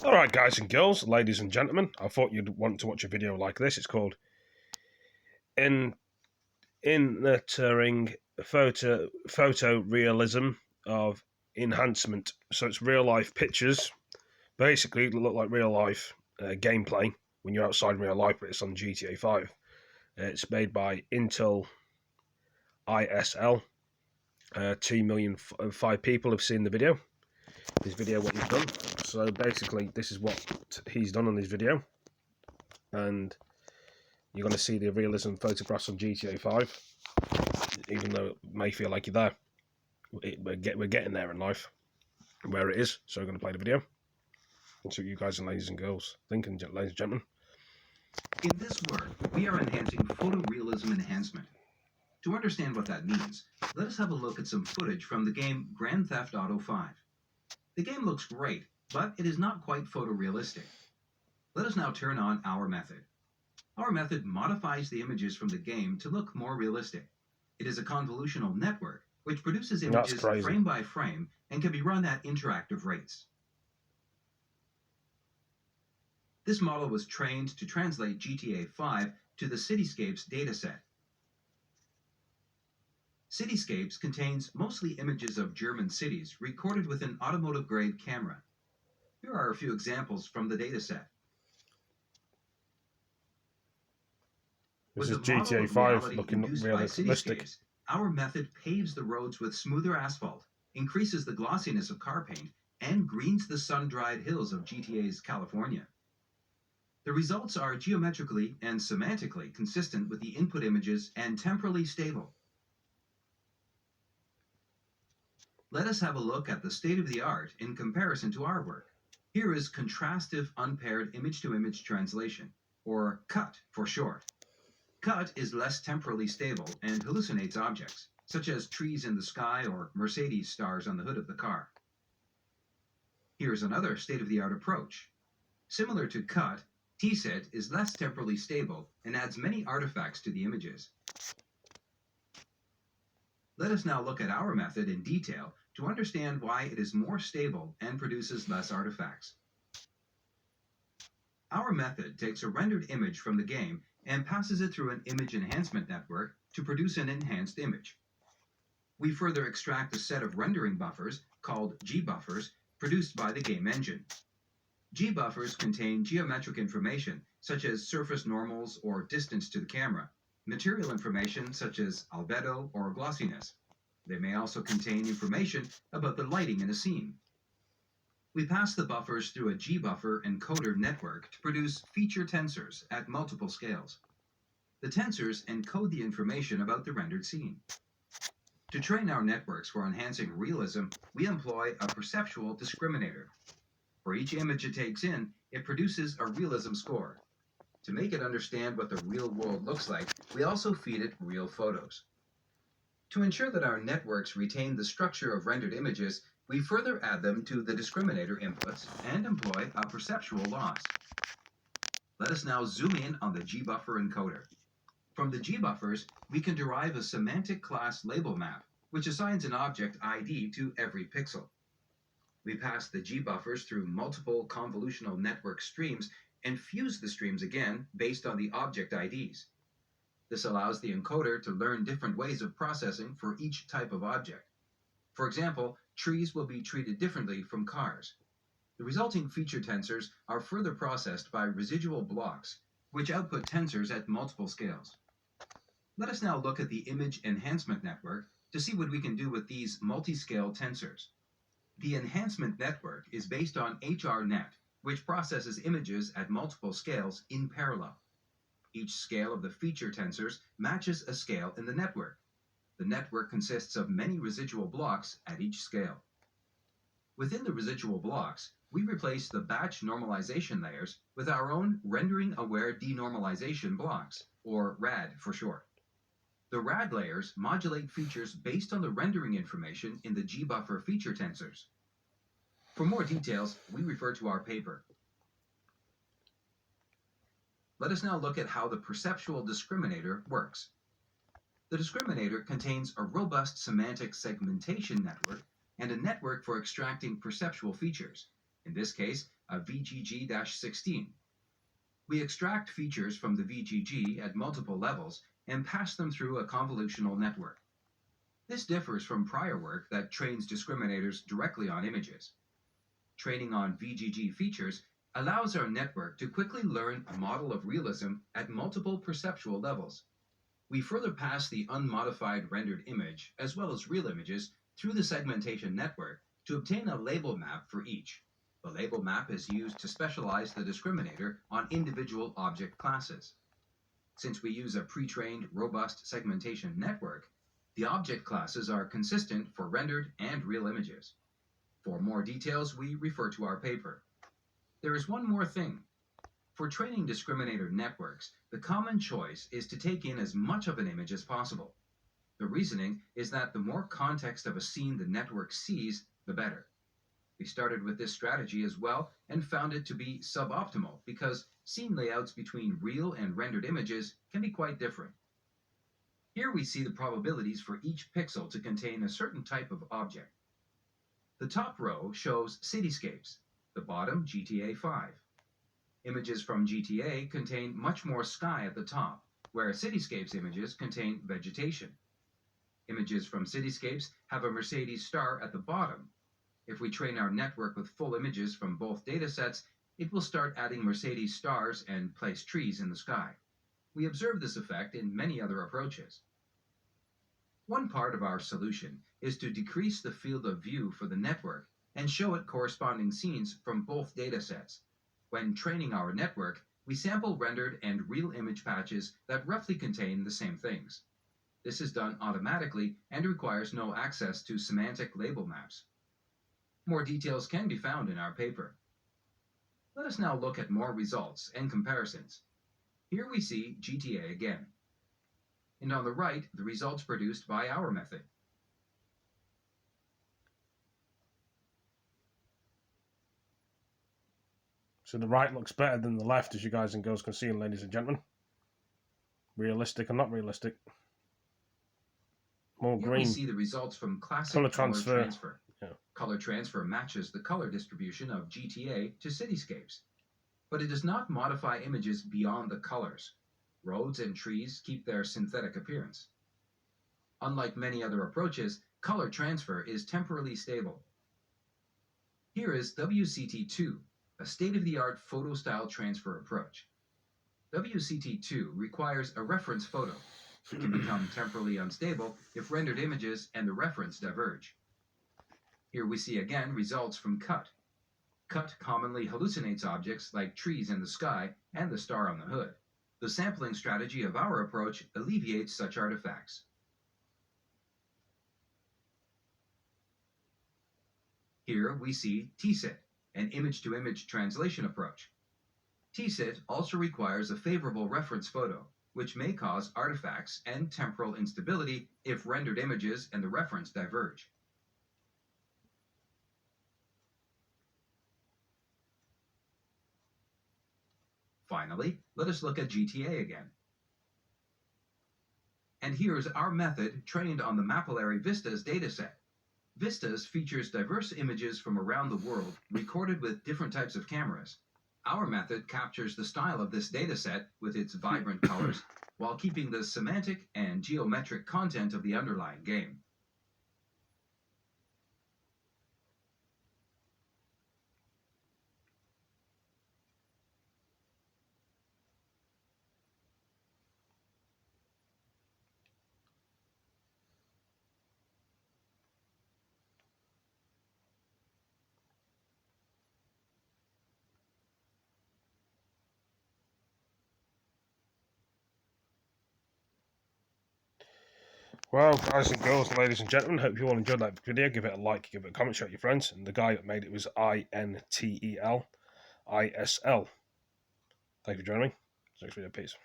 Alright guys and girls, ladies and gentlemen, I thought you'd want to watch a video like this. It's called Entering Photorealism of Enhancement. So it's real life pictures, basically look like real life gameplay when you're outside in real life, but it's on GTA 5. It's made by Intel lSL. 2,000,005 people have seen the video. His video, what he's done. So basically, this is what he's done on his video, and you're going to see the realism photographs on GTA 5. Even though it may feel like you're there, we're getting there in life, where it is. So we're going to play the video and see what you guys and ladies and girls think, ladies and gentlemen. In this work, we are enhancing photorealism enhancement. To understand what that means, let us have a look at some footage from the game Grand Theft Auto 5. The game looks great, but it is not quite photorealistic. Let us now turn on our method. Our method modifies the images from the game to look more realistic. It is a convolutional network which produces images frame by frame and can be run at interactive rates. This model was trained to translate GTA 5 to the Cityscapes dataset. Cityscapes contains mostly images of German cities recorded with an automotive-grade camera. Here are a few examples from the dataset. This is GTA 5 looking realistic. Our method paves the roads with smoother asphalt, increases the glossiness of car paint, and greens the sun-dried hills of GTA's California. The results are geometrically and semantically consistent with the input images and temporally stable. Let us have a look at the state-of-the-art in comparison to our work. Here is contrastive unpaired image-to-image translation, or CUT for short. CUT is less temporally stable and hallucinates objects, such as trees in the sky or Mercedes stars on the hood of the car. Here's another state-of-the-art approach. Similar to CUT, TSET is less temporally stable and adds many artifacts to the images. Let us now look at our method in detail to understand why it is more stable and produces less artifacts. Our method takes a rendered image from the game and passes it through an image enhancement network to produce an enhanced image. We further extract a set of rendering buffers, called G-buffers, produced by the game engine. G-buffers contain geometric information, such as surface normals or distance to the camera, material information such as albedo or glossiness. They may also contain information about the lighting in a scene. We pass the buffers through a G-buffer encoder network to produce feature tensors at multiple scales. The tensors encode the information about the rendered scene. To train our networks for enhancing realism, we employ a perceptual discriminator. For each image it takes in, it produces a realism score. To make it understand what the real world looks like, we also feed it real photos. To ensure that our networks retain the structure of rendered images, we further add them to the discriminator inputs and employ a perceptual loss. Let us now zoom in on the G-buffer encoder. From the G-buffers, we can derive a semantic class label map, which assigns an object ID to every pixel. We pass the G-buffers through multiple convolutional network streams and fuse the streams again based on the object IDs. This allows the encoder to learn different ways of processing for each type of object. For example, trees will be treated differently from cars. The resulting feature tensors are further processed by residual blocks, which output tensors at multiple scales. Let us now look at the image enhancement network to see what we can do with these multi-scale tensors. The enhancement network is based on HRNet, which processes images at multiple scales in parallel. Each scale of the feature tensors matches a scale in the network. The network consists of many residual blocks at each scale. Within the residual blocks, we replace the batch normalization layers with our own rendering-aware denormalization blocks, or RAD for short. The RAD layers modulate features based on the rendering information in the G-buffer feature tensors. For more details, we refer to our paper. Let us now look at how the perceptual discriminator works. The discriminator contains a robust semantic segmentation network and a network for extracting perceptual features. In this case, a VGG-16. We extract features from the VGG at multiple levels and pass them through a convolutional network. This differs from prior work that trains discriminators directly on images. Training on VGG features allows our network to quickly learn a model of realism at multiple perceptual levels. We further pass the unmodified rendered image, as well as real images, through the segmentation network to obtain a label map for each. The label map is used to specialize the discriminator on individual object classes. Since we use a pre-trained, robust segmentation network, the object classes are consistent for rendered and real images. For more details, we refer to our paper. There is one more thing. For training discriminator networks, the common choice is to take in as much of an image as possible. The reasoning is that the more context of a scene the network sees, the better. We started with this strategy as well and found it to be suboptimal because scene layouts between real and rendered images can be quite different. Here we see the probabilities for each pixel to contain a certain type of object. The top row shows cityscapes, the bottom GTA 5. Images from GTA contain much more sky at the top, where cityscapes images contain vegetation. Images from cityscapes have a Mercedes star at the bottom. If we train our network with full images from both datasets, it will start adding Mercedes stars and place trees in the sky. We observe this effect in many other approaches. One part of our solution is to decrease the field of view for the network and show it corresponding scenes from both datasets. When training our network, we sample rendered and real image patches that roughly contain the same things. This is done automatically and requires no access to semantic label maps. More details can be found in our paper. Let us now look at more results and comparisons. Here we see GTA again. And on the right, the results produced by our method. So the right looks better than the left, as you guys and girls can see, ladies and gentlemen. Realistic and not realistic. More Here green. we see the results from classic Color transfer. Yeah. Color transfer matches the color distribution of GTA to cityscapes, but it does not modify images beyond the colors. Roads and trees keep their synthetic appearance. Unlike many other approaches, color transfer is temporally stable. Here is WCT2, a state-of-the-art photo style transfer approach. WCT2 requires a reference photo. It can become temporally unstable if rendered images and the reference diverge. Here we see again results from CUT. CUT commonly hallucinates objects like trees in the sky and the star on the hood. The sampling strategy of our approach alleviates such artifacts. Here we see TSIT, an image-to-image translation approach. TSIT also requires a favorable reference photo, which may cause artifacts and temporal instability if rendered images and the reference diverge. Finally, let us look at GTA again. And here's our method trained on the Mapillary Vistas dataset. Vistas features diverse images from around the world recorded with different types of cameras. Our method captures the style of this dataset with its vibrant colors while keeping the semantic and geometric content of the underlying game. Well, guys and girls, ladies and gentlemen, hope you all enjoyed that video. Give it a like, give it a comment, share it with your friends. And the guy that made it was INTEL ISL. Thank you for joining me. Next video, peace.